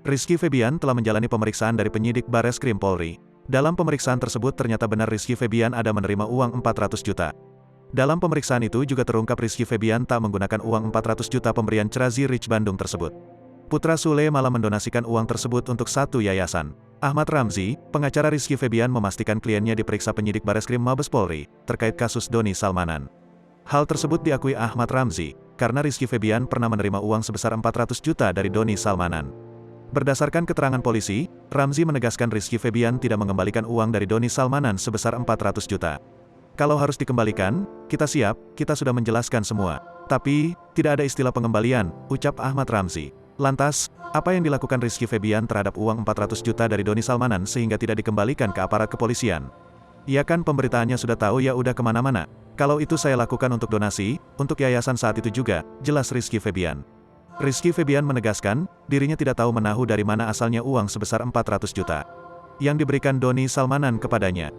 Rizky Febian telah menjalani pemeriksaan dari penyidik Bareskrim Polri. Dalam pemeriksaan tersebut ternyata benar Rizky Febian ada menerima uang 400 juta. Dalam pemeriksaan itu juga terungkap Rizky Febian tak menggunakan uang 400 juta pemberian Crazy Rich Bandung tersebut. Putra Sule malah mendonasikan uang tersebut untuk satu yayasan. Ahmad Ramzi, pengacara Rizky Febian memastikan kliennya diperiksa penyidik Bareskrim Mabes Polri, terkait kasus Doni Salmanan. Hal tersebut diakui Ahmad Ramzi, karena Rizky Febian pernah menerima uang sebesar 400 juta dari Doni Salmanan. Berdasarkan keterangan polisi, Ramzi menegaskan Rizky Febian tidak mengembalikan uang dari Doni Salmanan sebesar 400 juta. Kalau harus dikembalikan, kita siap, kita sudah menjelaskan semua. Tapi, tidak ada istilah pengembalian, ucap Ahmad Ramzi. Lantas, apa yang dilakukan Rizky Febian terhadap uang 400 juta dari Doni Salmanan sehingga tidak dikembalikan ke aparat kepolisian? Ya kan pemberitaannya sudah tahu ya udah kemana-mana. Kalau itu saya lakukan untuk donasi, untuk yayasan saat itu juga, jelas Rizky Febian. Rizky Febian menegaskan, dirinya tidak tahu menahu dari mana asalnya uang sebesar 400 juta yang diberikan Doni Salmanan kepadanya.